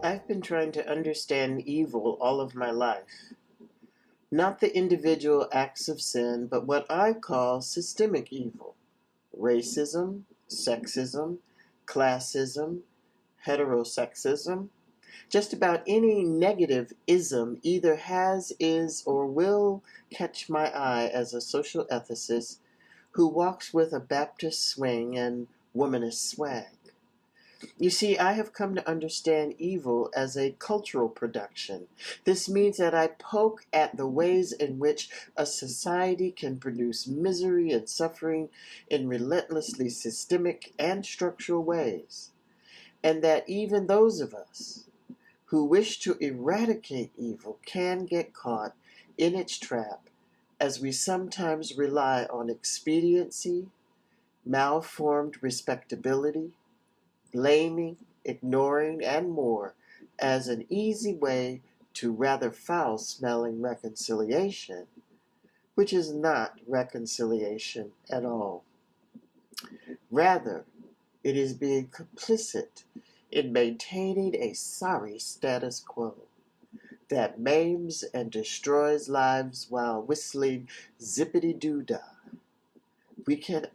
I've been trying to understand evil all of my life. Not the individual acts of sin, but what I call systemic evil. Racism, sexism, classism, heterosexism. Just about any negative ism either has, is, or will catch my eye as a social ethicist who walks with a Baptist swing and womanist swag. You see, I have come to understand evil as a cultural production. This means that I poke at the ways in which a society can produce misery and suffering in relentlessly systemic and structural ways, and that even those of us who wish to eradicate evil can get caught in its trap as we sometimes rely on expediency, malformed respectability, blaming, ignoring, and more as an easy way to rather foul-smelling reconciliation, which is not reconciliation at all. Rather, it is being complicit in maintaining a sorry status quo that maims and destroys lives while whistling zippity-doo-dah. We can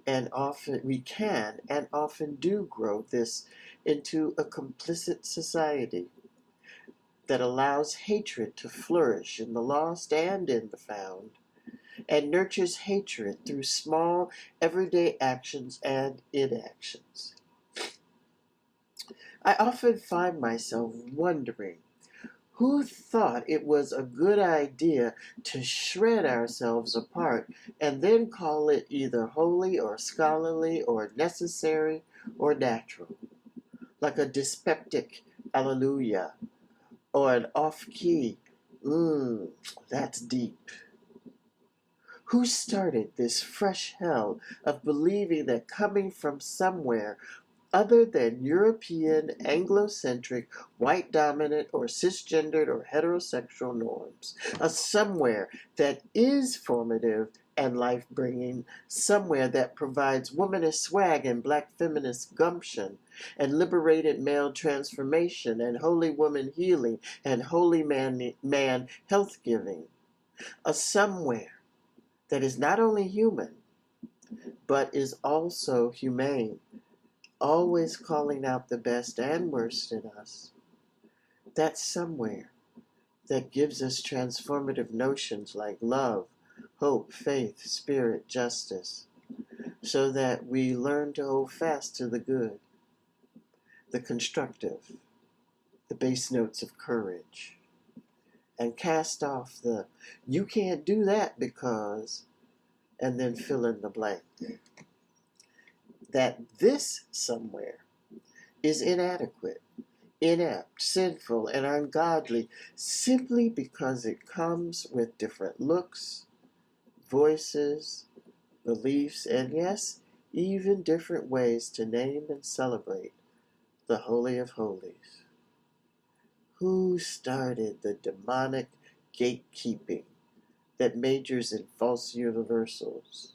and often do grow this into a complicit society that allows hatred to flourish in the lost and in the found, and nurtures hatred through small, everyday actions and inactions. I often find myself wondering who thought it was a good idea to shred ourselves apart and then call it either holy or scholarly or necessary or natural, like a dyspeptic alleluia or an off-key, that's deep. Who started this fresh hell of believing that coming from somewhere other than European, Anglo-centric, white-dominant, or cisgendered or heterosexual norms, a somewhere that is formative and life-bringing, somewhere that provides womanist swag and black feminist gumption, and liberated male transformation, and holy woman healing, and holy man health-giving, a somewhere that is not only human, but is also humane, always calling out the best and worst in us. That's somewhere that gives us transformative notions like love, hope, faith, spirit, justice, so that we learn to hold fast to the good, the constructive, the bass notes of courage, and cast off the "you can't do that because," and then fill in the blank. That this somewhere is inadequate, inept, sinful, and ungodly simply because it comes with different looks, voices, beliefs, and yes, even different ways to name and celebrate the Holy of Holies. Who started the demonic gatekeeping that majors in false universals,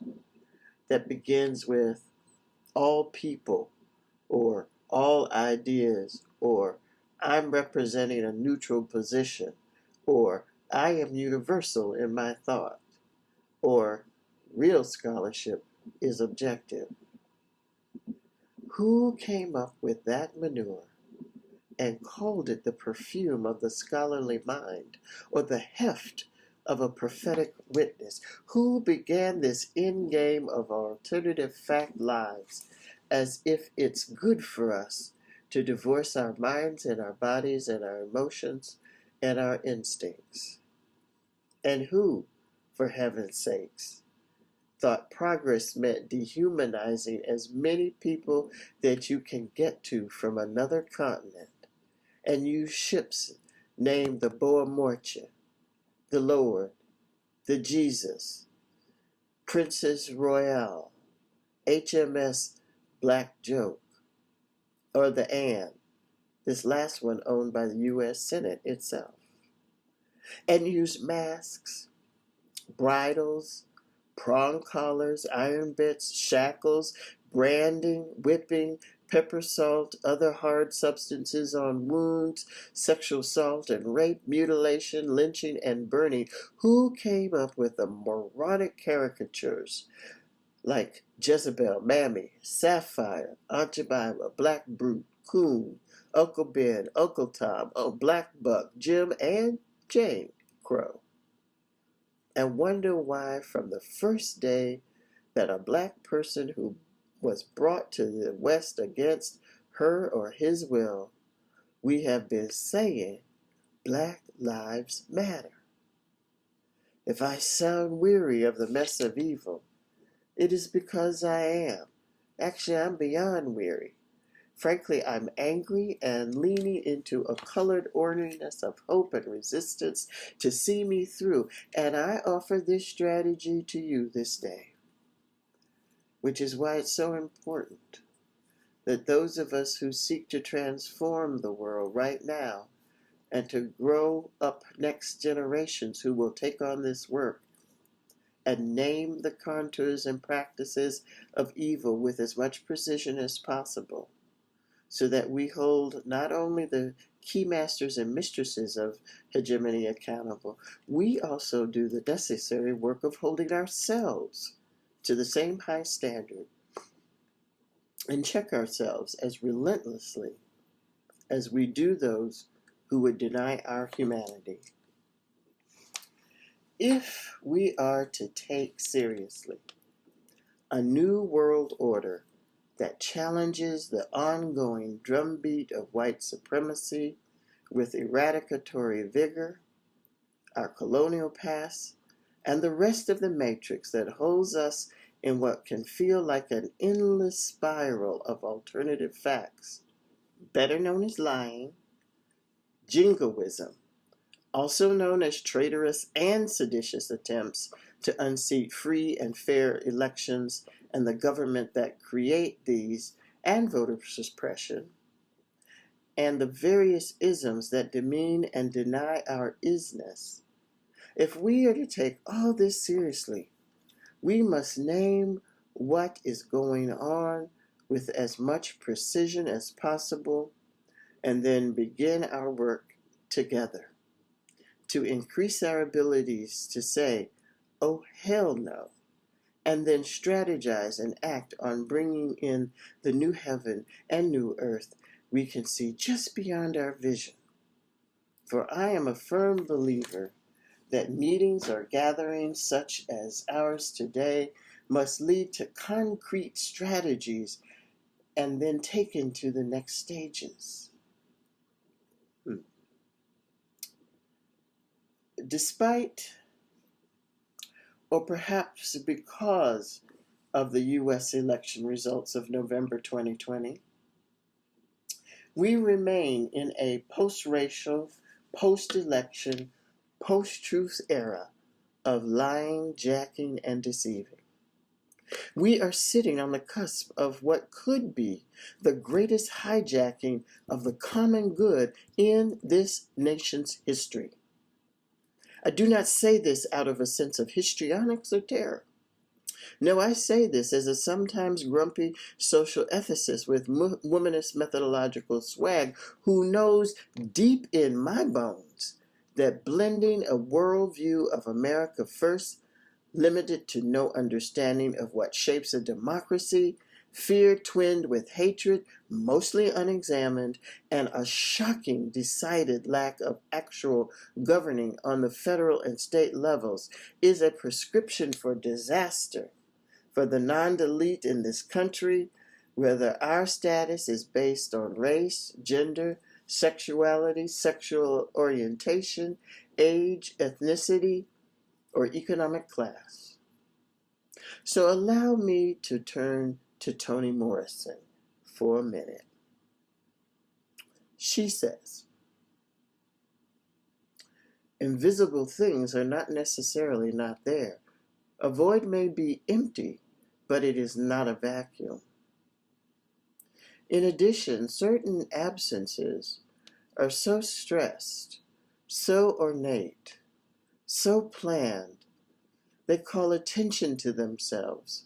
that begins with all people, or all ideas, or I'm representing a neutral position, or I am universal in my thought, or real scholarship is objective? Who came up with that manure and called it the perfume of the scholarly mind, or the heft of a prophetic witness? Who began this endgame of alternative fact lives as if it's good for us to divorce our minds and our bodies and our emotions and our instincts? And who, for heaven's sakes, thought progress meant dehumanizing as many people that you can get to from another continent and use ships named the Boa Morte, the Lord, the Jesus, Princess Royale, HMS Black Joke, or the Anne, this last one owned by the U.S. Senate itself, and use masks, bridles, prong collars, iron bits, shackles, branding, whipping, pepper salt, other hard substances on wounds, sexual assault and rape, mutilation, lynching, and burning. Who came up with the moronic caricatures like Jezebel, Mammy, Sapphire, Aunt Jemima, Black Brute, Coon, Uncle Ben, Uncle Tom, Black Buck, Jim, and Jane Crow? And wonder why from the first day that a black person who was brought to the West against her or his will, we have been saying Black Lives Matter. If I sound weary of the mess of evil, it is because I am. Actually, I'm beyond weary. Frankly, I'm angry and leaning into a colored orneriness of hope and resistance to see me through, and I offer this strategy to you this day, which is why it's so important that those of us who seek to transform the world right now and to grow up next generations who will take on this work and name the contours and practices of evil with as much precision as possible, so that we hold not only the key masters and mistresses of hegemony accountable, we also do the necessary work of holding ourselves to the same high standard and check ourselves as relentlessly as we do those who would deny our humanity. If we are to take seriously a new world order that challenges the ongoing drumbeat of white supremacy with eradicatory vigor, our colonial past, and the rest of the matrix that holds us in what can feel like an endless spiral of alternative facts, better known as lying, jingoism, also known as traitorous and seditious attempts to unseat free and fair elections and the government that create these, and voter suppression, and the various isms that demean and deny our isness. If we are to take all this seriously, we must name what is going on with as much precision as possible, and then begin our work together to increase our abilities to say, oh, hell no, and then strategize and act on bringing in the new heaven and new earth we can see just beyond our vision. For I am a firm believer that meetings or gatherings such as ours today must lead to concrete strategies and then taken to the next stages. Despite, or perhaps because of the U.S. election results of November 2020, we remain in a post-racial, post-election, post-truth era of lying, jacking, and deceiving. We are sitting on the cusp of what could be the greatest hijacking of the common good in this nation's history. I do not say this out of a sense of histrionics or terror. No, I say this as a sometimes grumpy social ethicist with womanist methodological swag who knows deep in my bones that blending a worldview of America first, limited to no understanding of what shapes a democracy, fear twinned with hatred, mostly unexamined, and a shocking, decided lack of actual governing on the federal and state levels is a prescription for disaster for the non-elite in this country, whether our status is based on race, gender, sexuality, sexual orientation, age, ethnicity, or economic class. So allow me to turn to Toni Morrison for a minute. She says, invisible things are not necessarily not there. A void may be empty, but it is not a vacuum. In addition, certain absences are so stressed, so ornate, so planned, they call attention to themselves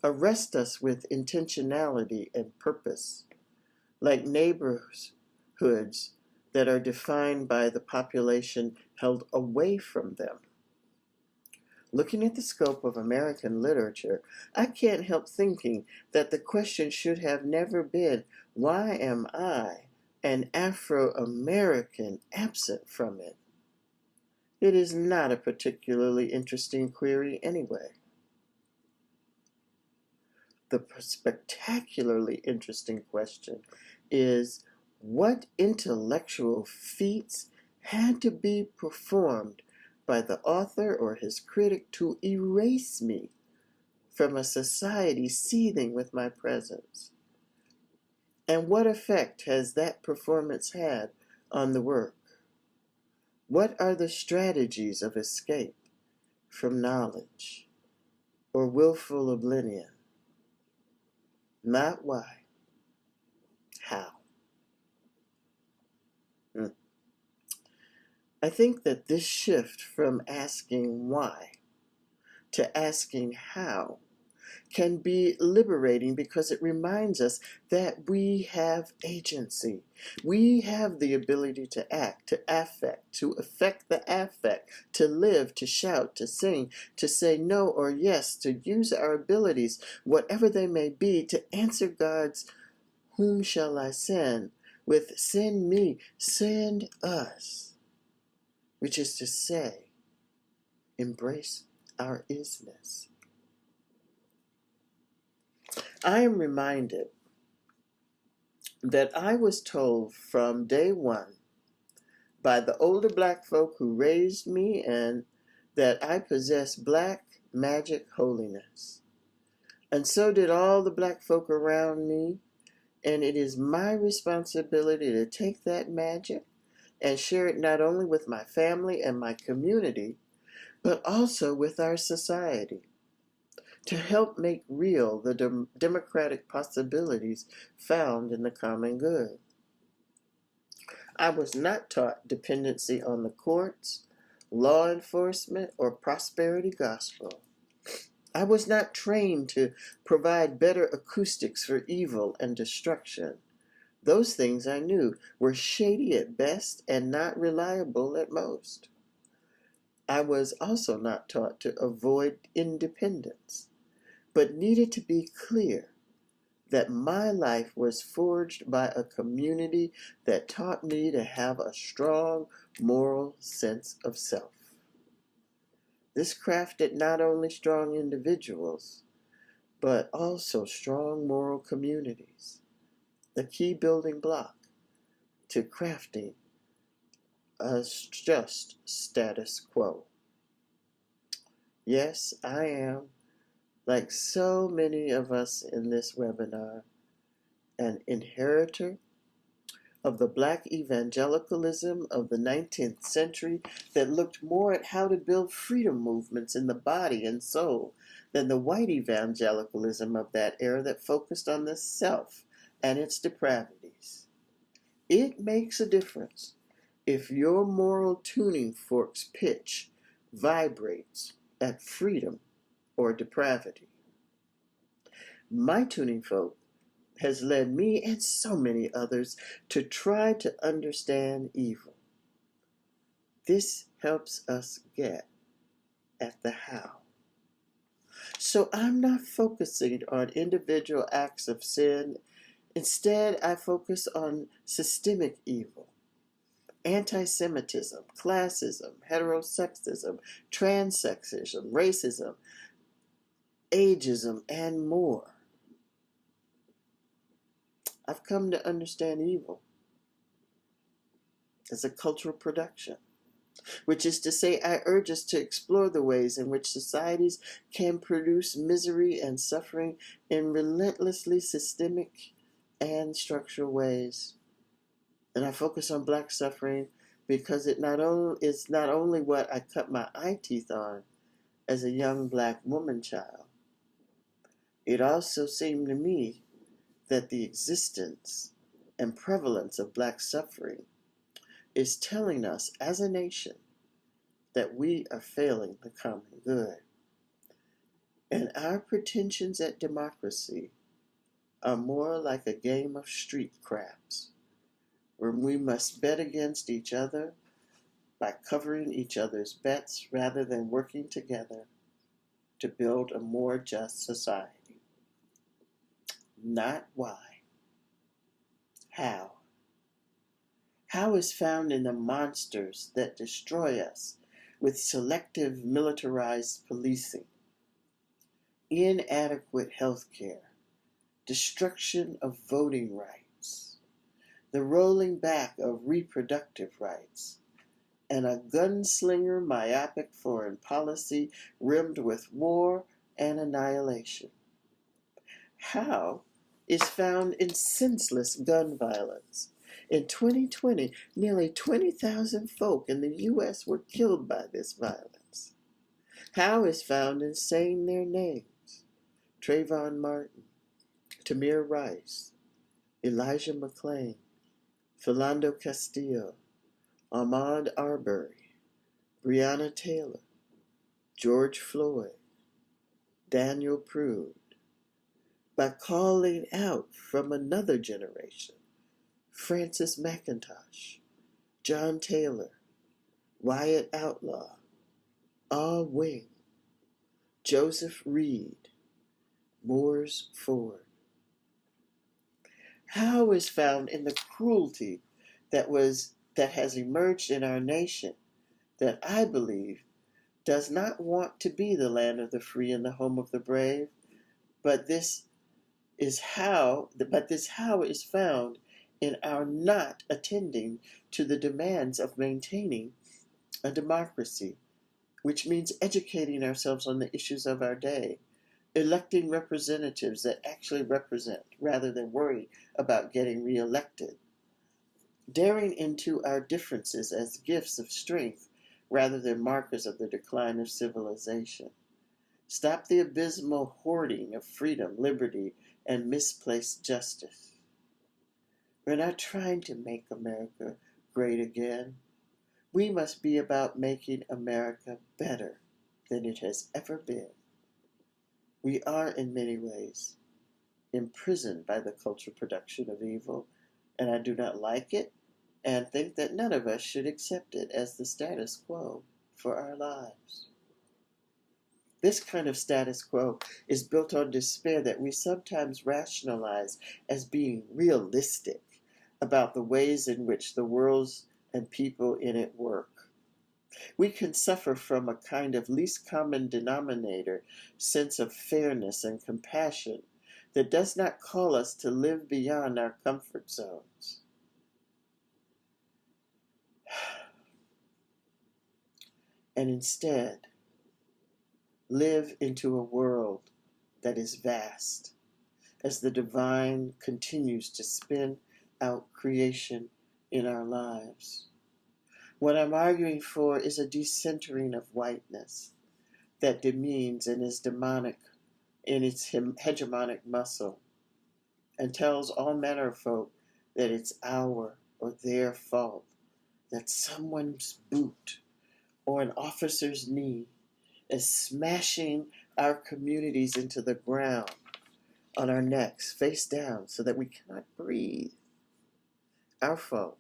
Arrest us with intentionality and purpose, like neighborhoods that are defined by the population held away from them. Looking at the scope of American literature, I can't help thinking that the question should have never been, why am I, an Afro-American, absent from it? It is not a particularly interesting query anyway. The spectacularly interesting question is, what intellectual feats had to be performed by the author or his critic to erase me from a society seething with my presence? And what effect has that performance had on the work? What are the strategies of escape from knowledge or willful oblivion? Not why, how? I think that this shift from asking why to asking how can be liberating because it reminds us that we have agency. We have the ability to act, to affect the affect, to live, to shout, to sing, to say no or yes, to use our abilities, whatever they may be, to answer God's "Whom shall I send?" with "Send me, send us," which is to say, embrace our isness. I am reminded that I was told from day one by the older black folk who raised me and that I possess black magic holiness. And so did all the black folk around me, and it is my responsibility to take that magic and share it not only with my family and my community, but also with our society, to help make real the democratic possibilities found in the common good. I was not taught dependency on the courts, law enforcement, or prosperity gospel. I was not trained to provide better acoustics for evil and destruction. Those things I knew were shady at best and not reliable at most. I was also not taught to avoid independence, but needed to be clear that my life was forged by a community that taught me to have a strong moral sense of self. This crafted not only strong individuals, but also strong moral communities, the key building block to crafting a just status quo. Yes, I am, like so many of us in this webinar, an inheritor of the black evangelicalism of the 19th century that looked more at how to build freedom movements in the body and soul than the white evangelicalism of that era that focused on the self and its depravities. It makes a difference if your moral tuning fork's pitch vibrates at freedom or depravity. My tuning fork has led me and so many others to try to understand evil. This helps us get at the how. So I'm not focusing on individual acts of sin. Instead, I focus on systemic evil, anti-Semitism, classism, heterosexism, transsexism, racism, ageism, and more. I've come to understand evil as a cultural production, which is to say, I urge us to explore the ways in which societies can produce misery and suffering in relentlessly systemic and structural ways. And I focus on black suffering because it's not only what I cut my eye teeth on as a young black woman child. It also seemed to me that the existence and prevalence of black suffering is telling us as a nation that we are failing the common good. And our pretensions at democracy are more like a game of street craps, where we must bet against each other by covering each other's bets rather than working together to build a more just society. Not why. How? How is found in the monsters that destroy us with selective militarized policing, inadequate health care, destruction of voting rights, the rolling back of reproductive rights, and a gunslinger myopic foreign policy rimmed with war and annihilation. How is found in senseless gun violence. In 2020, nearly 20,000 folk in the U.S. were killed by this violence. How is found in saying their names. Trayvon Martin, Tamir Rice, Elijah McClain, Philando Castillo, Ahmaud Arbery, Breonna Taylor, George Floyd, Daniel Prude, by calling out from another generation, Francis McIntosh, John Taylor, Wyatt Outlaw, Ah Wing, Joseph Reed, Moores Ford. How is found in the cruelty that has emerged in our nation that I believe does not want to be the land of the free and the home of the brave, but this how is found in our not attending to the demands of maintaining a democracy, which means educating ourselves on the issues of our day, electing representatives that actually represent rather than worry about getting reelected, daring into our differences as gifts of strength rather than markers of the decline of civilization. Stop the abysmal hoarding of freedom, liberty, and misplaced justice. We're not trying to make America great again. We must be about making America better than it has ever been. We are, in many ways, imprisoned by the cultural production of evil, and I do not like it and think that none of us should accept it as the status quo for our lives. This kind of status quo is built on despair that we sometimes rationalize as being realistic about the ways in which the worlds and people in it work. We can suffer from a kind of least common denominator sense of fairness and compassion that does not call us to live beyond our comfort zones. And instead, live into a world that is vast as the divine continues to spin out creation in our lives. What I'm arguing for is a decentering of whiteness that demeans and is demonic in its hegemonic muscle and tells all manner of folk that it's our or their fault that someone's boot or an officer's knee is smashing our communities into the ground on our necks, face down, so that we cannot breathe. Our fault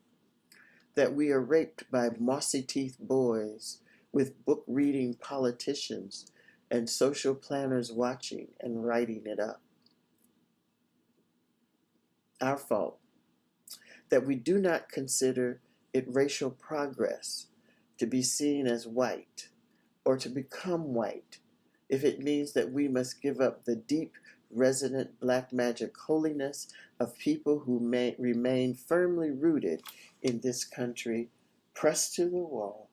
that we are raped by mossy-teethed boys with book-reading politicians and social planners watching and writing it up. Our fault that we do not consider it racial progress to be seen as white or to become white if it means that we must give up the deep, resonant black magic holiness of people who may remain firmly rooted in this country, pressed to the wall,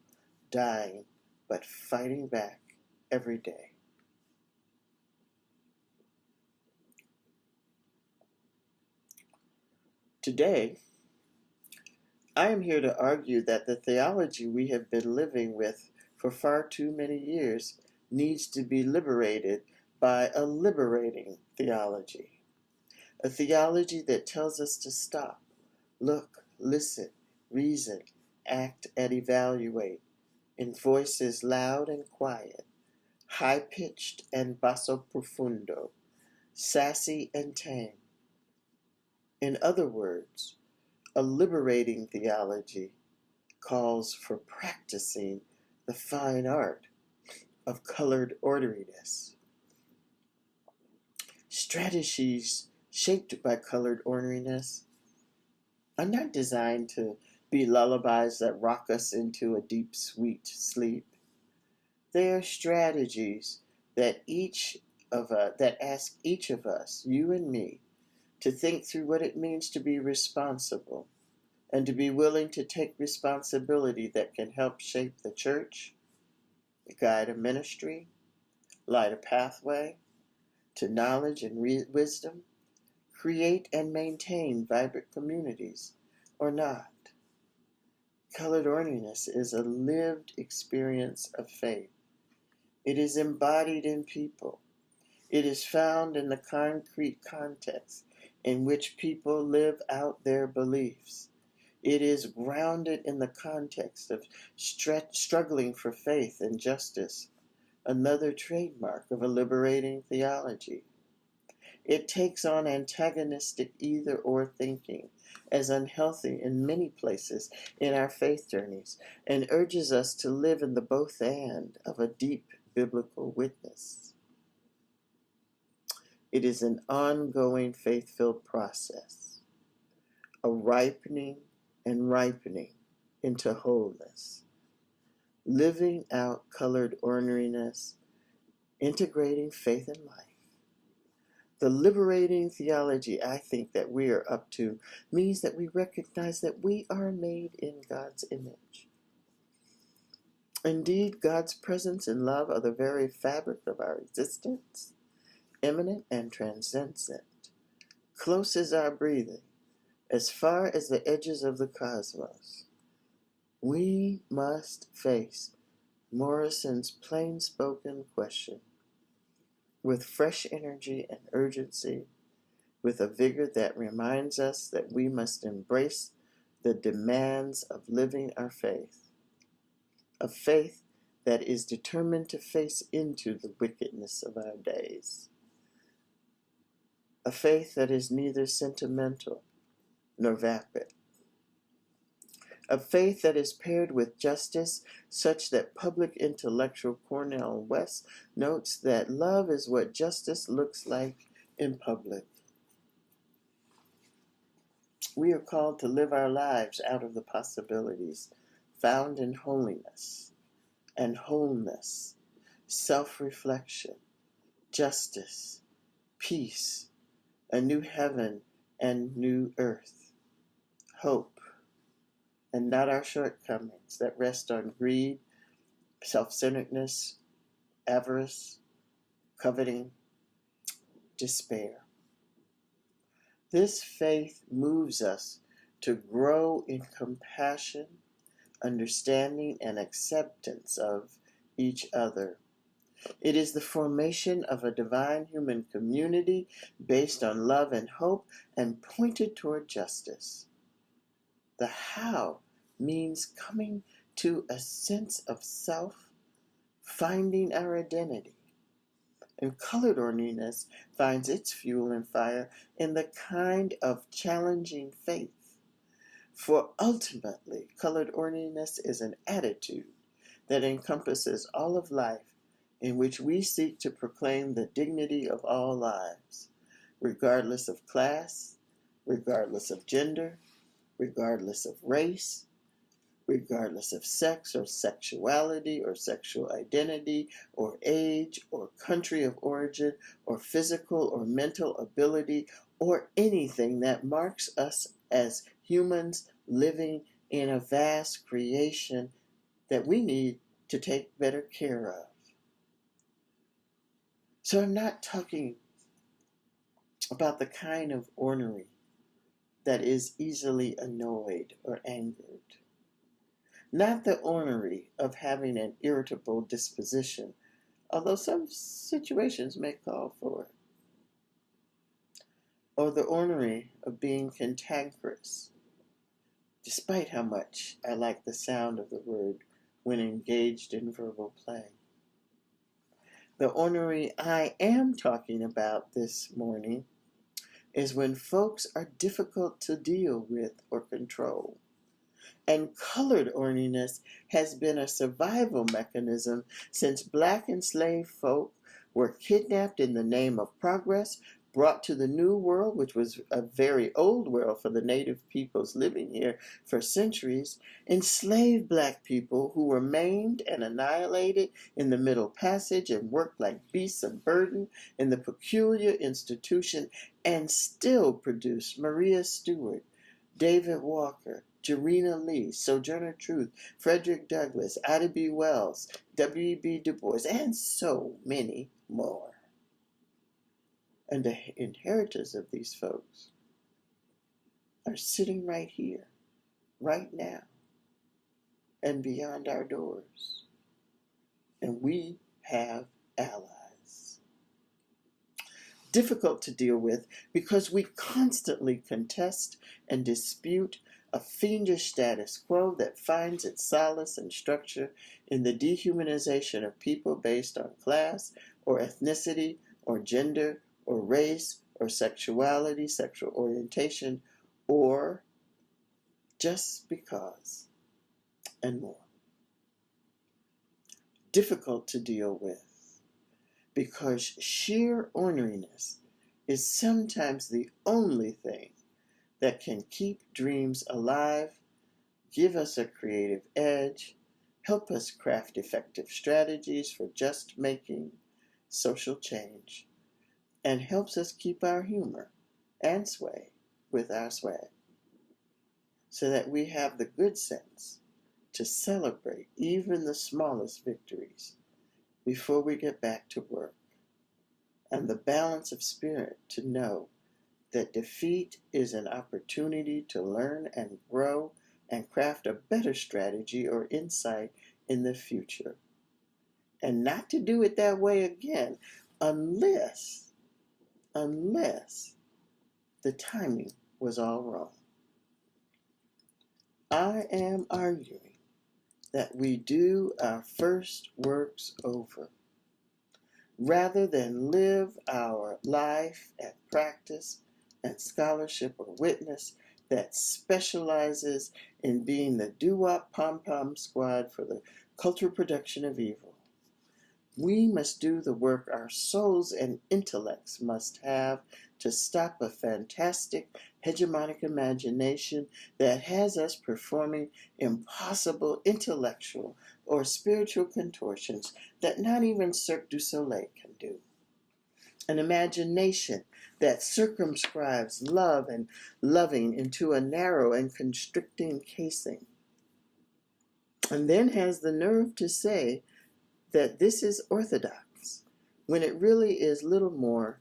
dying, but fighting back every day. Today, I am here to argue that the theology we have been living with for far too many years needs to be liberated by a liberating theology. A theology that tells us to stop, look, listen, reason, act, and evaluate in voices loud and quiet, high-pitched and basso profundo, sassy and tame. In other words, a liberating theology calls for practicing the fine art of colored orderliness. Strategies shaped by colored orderliness are not designed to be lullabies that rock us into a deep, sweet sleep. They are strategies that that ask each of us, you and me, to think through what it means to be responsible and to be willing to take responsibility that can help shape the church, guide a ministry, light a pathway to knowledge and wisdom, create and maintain vibrant communities, or not. Colored orderliness is a lived experience of faith. It is embodied in people. It is found in the concrete context in which people live out their beliefs. It is grounded in the context of struggling for faith and justice, another trademark of a liberating theology. It takes on antagonistic either-or thinking as unhealthy in many places in our faith journeys and urges us to live in the both-and of a deep biblical witness. It is an ongoing faith-filled process, a ripening and ripening into wholeness, living out colored orderliness, integrating faith and life. The liberating theology I think that we are up to means that we recognize that we are made in God's image. Indeed, God's presence and love are the very fabric of our existence, immanent and transcendent, close as our breathing, as far as the edges of the cosmos. We must face Morrison's plain-spoken question with fresh energy and urgency, with a vigor that reminds us that we must embrace the demands of living our faith, a faith that is determined to face into the wickedness of our days, a faith that is neither sentimental nor vapid, a faith that is paired with justice such that public intellectual Cornel West notes that love is what justice looks like in public. We are called to live our lives out of the possibilities found in holiness and wholeness, self-reflection, justice, peace, a new heaven and new earth, hope, and not our shortcomings that rest on greed, self-centeredness, avarice, coveting, despair. This faith moves us to grow in compassion, understanding, and acceptance of each other. It is the formation of a divine human community based on love and hope and pointed toward justice. The how means coming to a sense of self, finding our identity. And colored orderliness finds its fuel and fire in the kind of challenging faith. For ultimately, colored orderliness is an attitude that encompasses all of life, in which we seek to proclaim the dignity of all lives, regardless of class, regardless of gender, regardless of race, regardless of sex or sexuality or sexual identity or age or country of origin or physical or mental ability or anything that marks us as humans living in a vast creation that we need to take better care of. So I'm not talking about the kind of ornery that is easily annoyed or angered. Not the ornery of having an irritable disposition, although some situations may call for it. Or the ornery of being cantankerous, despite how much I like the sound of the word when engaged in verbal play. The ornery I am talking about this morning is when folks are difficult to deal with or control. And colored orneriness has been a survival mechanism since black enslaved folk were kidnapped in the name of progress, brought to the New World, which was a very old world for the native peoples living here for centuries, enslaved black people who were maimed and annihilated in the Middle Passage and worked like beasts of burden in the peculiar institution, and still produced Maria Stewart, David Walker, Jarena Lee, Sojourner Truth, Frederick Douglass, Ida B. Wells, W.E.B. Du Bois, and so many more. And the inheritors of these folks are sitting right here, right now, and beyond our doors. And we have allies. Difficult to deal with because we constantly contest and dispute a fiendish status quo that finds its solace and structure in the dehumanization of people based on class or ethnicity or gender or race or sexuality, sexual orientation, or just because, and more. Difficult to deal with because sheer orneriness is sometimes the only thing that can keep dreams alive, give us a creative edge, help us craft effective strategies for just making social change, and helps us keep our humor and sway with our swag, so that we have the good sense to celebrate even the smallest victories before we get back to work, and the balance of spirit to know that defeat is an opportunity to learn and grow and craft a better strategy or insight in the future. And not to do it that way again unless the timing was all wrong. I am arguing that we do our first works over rather than live our life at practice and scholarship or witness that specializes in being the doo-wop pom-pom squad for the cultural production of evil. We must do the work our souls and intellects must have to stop a fantastic hegemonic imagination that has us performing impossible intellectual or spiritual contortions that not even Cirque du Soleil can do. An imagination that circumscribes love and loving into a narrow and constricting casing, and then has the nerve to say that this is orthodox, when it really is little more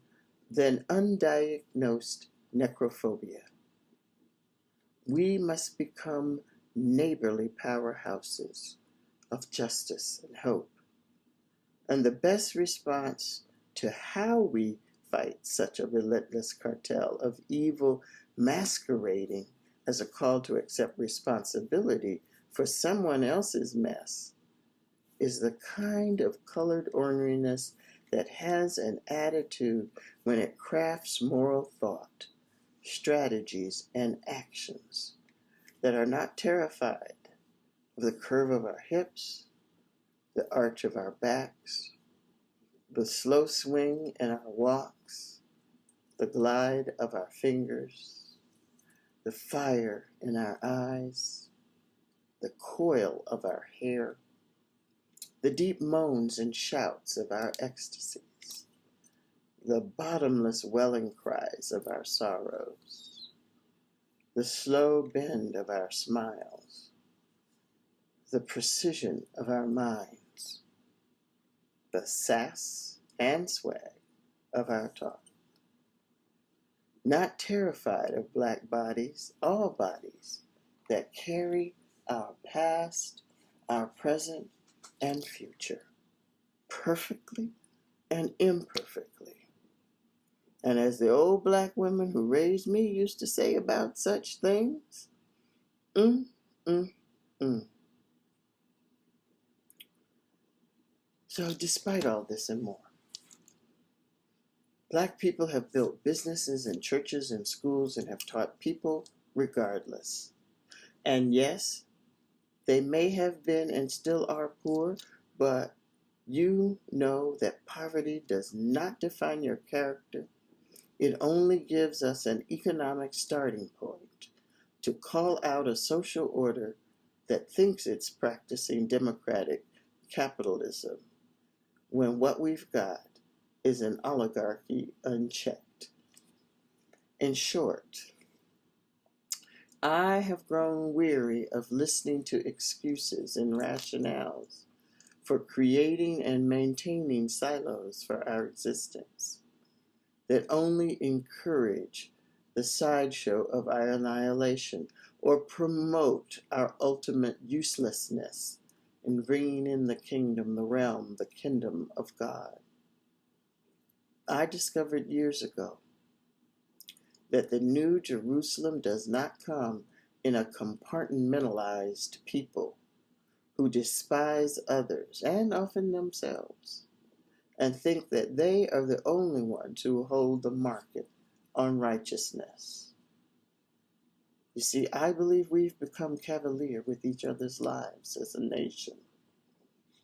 than undiagnosed necrophobia. We must become neighborly powerhouses of justice and hope. And the best response to how we fight such a relentless cartel of evil masquerading as a call to accept responsibility for someone else's mess is the kind of colored orneriness that has an attitude when it crafts moral thought, strategies, and actions that are not terrified of the curve of our hips, the arch of our backs, the slow swing in our walks, the glide of our fingers, the fire in our eyes, the coil of our hair, the deep moans and shouts of our ecstasies, the bottomless welling cries of our sorrows, the slow bend of our smiles, the precision of our minds, the sass and swag of our talk. Not terrified of black bodies, all bodies that carry our past, our present, and future, perfectly and imperfectly. And as the old black women who raised me used to say about such things, So despite all this and more, Black people have built businesses and churches and schools and have taught people regardless. And yes, they may have been and still are poor, but you know that poverty does not define your character. It only gives us an economic starting point to call out a social order that thinks it's practicing democratic capitalism when what we've got is an oligarchy unchecked. In short, I have grown weary of listening to excuses and rationales for creating and maintaining silos for our existence that only encourage the sideshow of our annihilation or promote our ultimate uselessness in bringing in the kingdom, the realm, the kingdom of God. I discovered years ago that the New Jerusalem does not come in a compartmentalized people who despise others and often themselves and think that they are the only ones who hold the market on righteousness. You see, I believe we've become cavalier with each other's lives as a nation.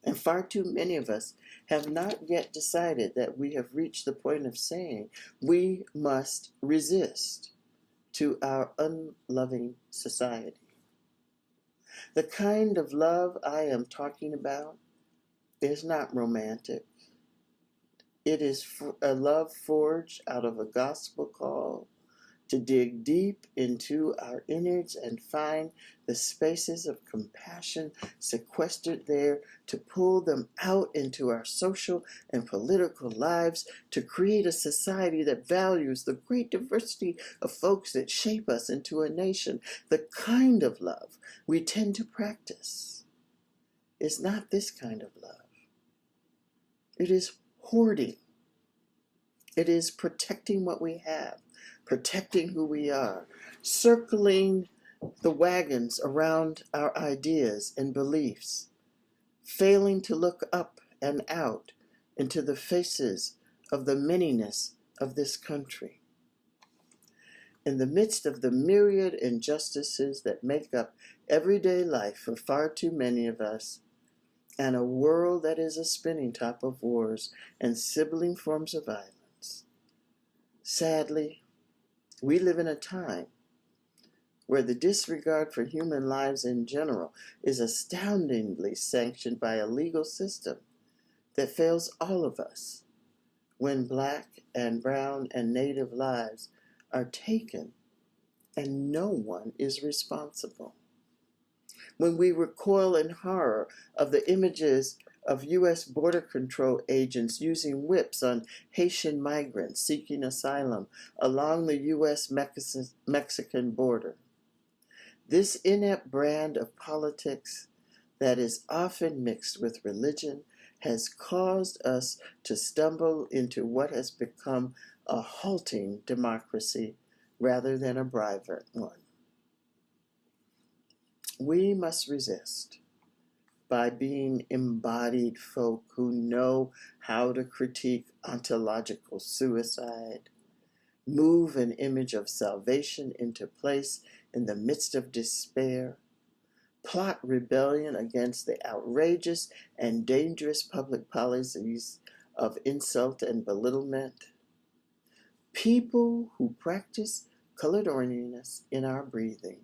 And far too many of us have not yet decided that we have reached the point of saying we must resist to our unloving society. The kind of love I am talking about is not romantic. It is a love forged out of a gospel call to dig deep into our innards and find the spaces of compassion sequestered there, to pull them out into our social and political lives, to create a society that values the great diversity of folks that shape us into a nation. The kind of love we tend to practice is not this kind of love. It is hoarding. It is protecting what we have, protecting who we are, circling the wagons around our ideas and beliefs, failing to look up and out into the faces of the manyness of this country. In the midst of the myriad injustices that make up everyday life for far too many of us, and a world that is a spinning top of wars and sibling forms of violence, sadly, we live in a time where the disregard for human lives in general is astoundingly sanctioned by a legal system that fails all of us when Black and brown and Native lives are taken and no one is responsible. When we recoil in horror of the images of U.S. border control agents using whips on Haitian migrants seeking asylum along the U.S.-Mexican border. This inept brand of politics that is often mixed with religion has caused us to stumble into what has become a halting democracy rather than a vibrant one. We must resist by being embodied folk who know how to critique ontological suicide, move an image of salvation into place in the midst of despair, plot rebellion against the outrageous and dangerous public policies of insult and belittlement. People who practice colored orneriness in our breathing,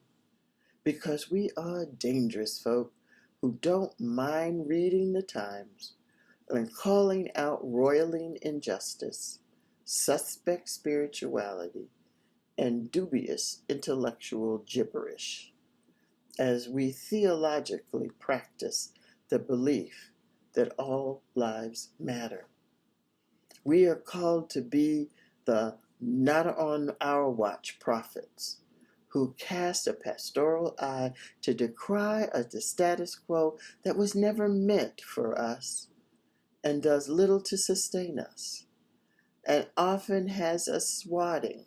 because we are dangerous folk who don't mind reading the Times and calling out roiling injustice, suspect spirituality, and dubious intellectual gibberish, as we theologically practice the belief that all lives matter. We are called to be the not on our watch prophets who cast a pastoral eye to decry the status quo that was never meant for us and does little to sustain us, and often has us swatting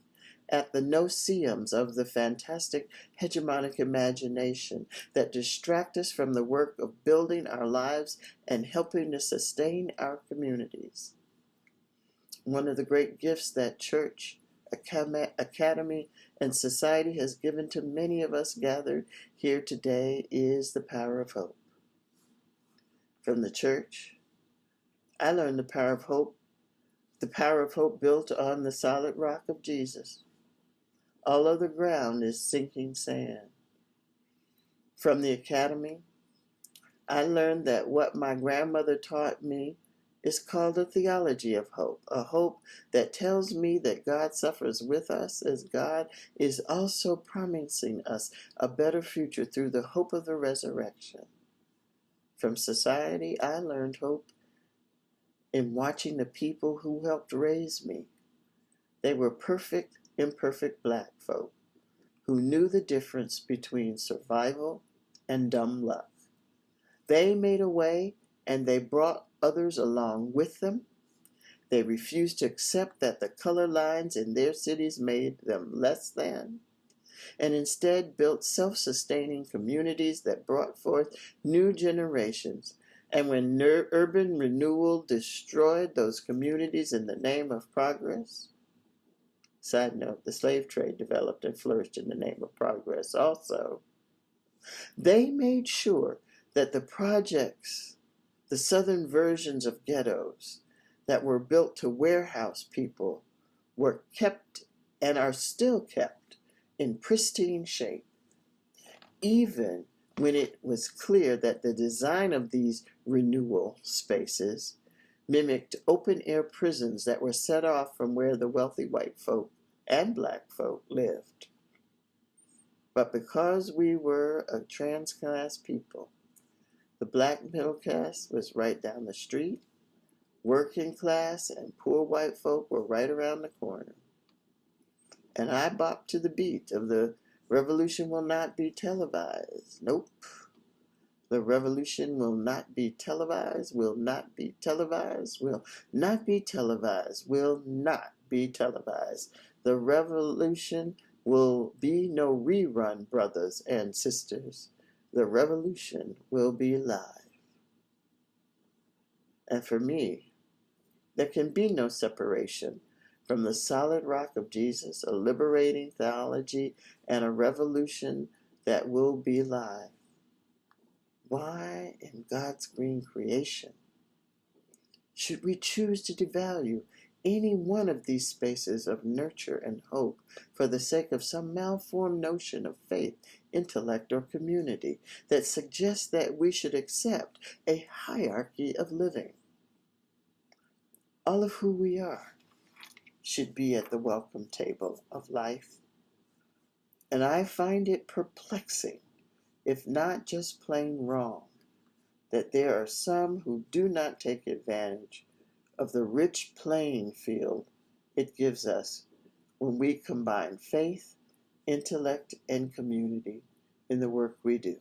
at the no-see-ums of the fantastic hegemonic imagination that distract us from the work of building our lives and helping to sustain our communities. One of the great gifts that church, academy, and society has given to many of us gathered here today is the power of hope. From the church, I learned the power of hope built on the solid rock of Jesus. All other ground is sinking sand. From the academy, I learned that what my grandmother taught me is called a theology of hope, a hope that tells me that God suffers with us as God is also promising us a better future through the hope of the resurrection. From society, I learned hope in watching the people who helped raise me. They were perfect, imperfect black folk who knew the difference between survival and dumb luck. They made a way, and they brought others along with them. They refused to accept that the color lines in their cities made them less than, and instead built self-sustaining communities that brought forth new generations. And when urban renewal destroyed those communities in the name of progress, side note, the slave trade developed and flourished in the name of progress also, they made sure that the projects, the southern versions of ghettos that were built to warehouse people, were kept and are still kept in pristine shape, even when it was clear that the design of these renewal spaces mimicked open-air prisons that were set off from where the wealthy white folk and black folk lived. But because we were a trans-class people, the black middle class was right down the street, working class and poor white folk were right around the corner. And I bopped to the beat of the revolution will not be televised. Nope. The revolution will not be televised, will not be televised, will not be televised, will not be televised. The revolution will be no rerun, brothers and sisters. The revolution will be live. And for me, there can be no separation from the solid rock of Jesus, a liberating theology, and a revolution that will be live. Why in God's green creation should we choose to devalue any one of these spaces of nurture and hope for the sake of some malformed notion of faith, intellect, or community that suggests that we should accept a hierarchy of living? All of who we are should be at the welcome table of life. And I find it perplexing, if not just plain wrong, that there are some who do not take advantage of the rich playing field it gives us when we combine faith, intellect, and community in the work we do,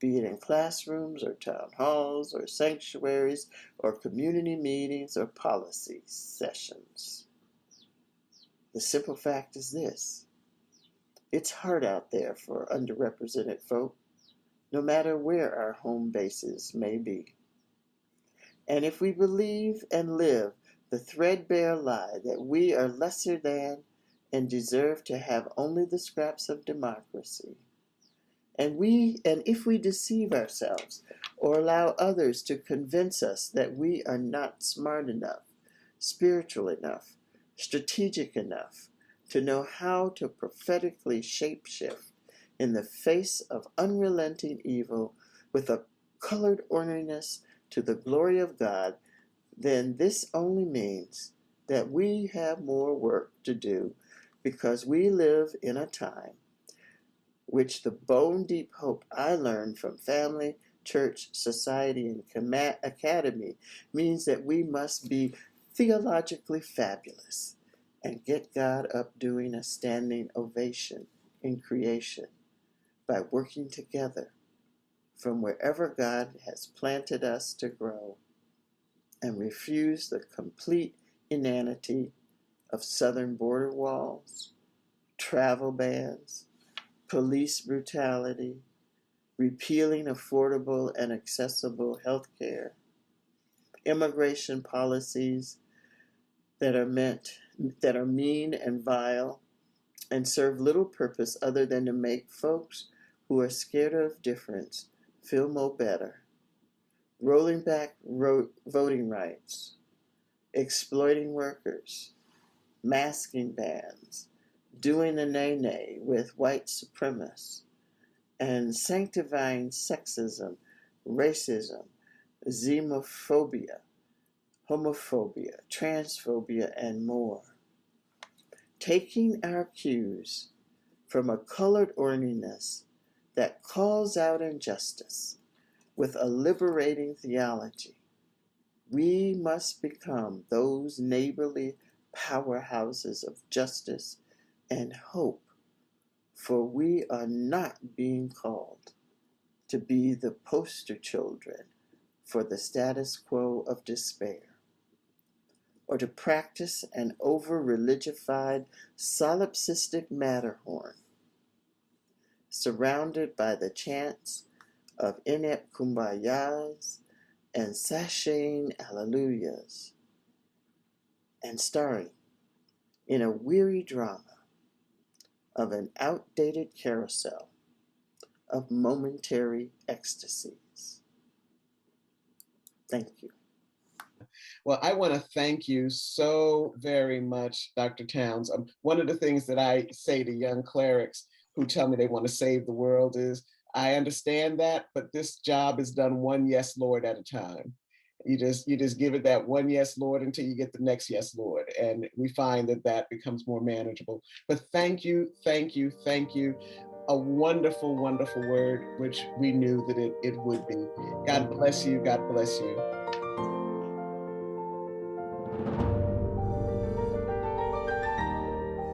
be it in classrooms or town halls or sanctuaries or community meetings or policy sessions. The simple fact is this: it's hard out there for underrepresented folk, no matter where our home bases may be. And if we believe and live the threadbare lie that we are lesser than and deserve to have only the scraps of democracy, and if we deceive ourselves or allow others to convince us that we are not smart enough, spiritual enough, strategic enough to know how to prophetically shapeshift in the face of unrelenting evil with a colored orneriness to the glory of God, then this only means that we have more work to do, because we live in a time which the bone-deep hope I learned from family, church, society, and academy means that we must be theologically fabulous and get God up doing a standing ovation in creation by working together from wherever God has planted us to grow, and refuse the complete inanity of southern border walls, travel bans, police brutality, repealing affordable and accessible health care, immigration policies that are mean and vile and serve little purpose other than to make folks who are scared of difference feel more better, rolling back voting rights, exploiting workers, masking bans, doing the nay-nay with white supremacists, and sanctifying sexism, racism, xenophobia, homophobia, transphobia, and more. Taking our cues from a colored orderliness that calls out injustice with a liberating theology, we must become those neighborly powerhouses of justice and hope, for we are not being called to be the poster children for the status quo of despair, or to practice an over-religified solipsistic Matterhorn, surrounded by the chants of inept kumbayas and sashaying alleluias, and starring in a weary drama of an outdated carousel of momentary ecstasies. Thank you. Well, I want to thank you so very much, Dr. Towns. One of the things that I say to young clerics who tell me they want to save the world is, I understand that, but this job is done one yes, Lord, at a time. You just give it that one yes, Lord, until you get the next yes, Lord. And we find that that becomes more manageable. But thank you, thank you, thank you. A wonderful, wonderful word, which we knew that it would be. God bless you. God bless you.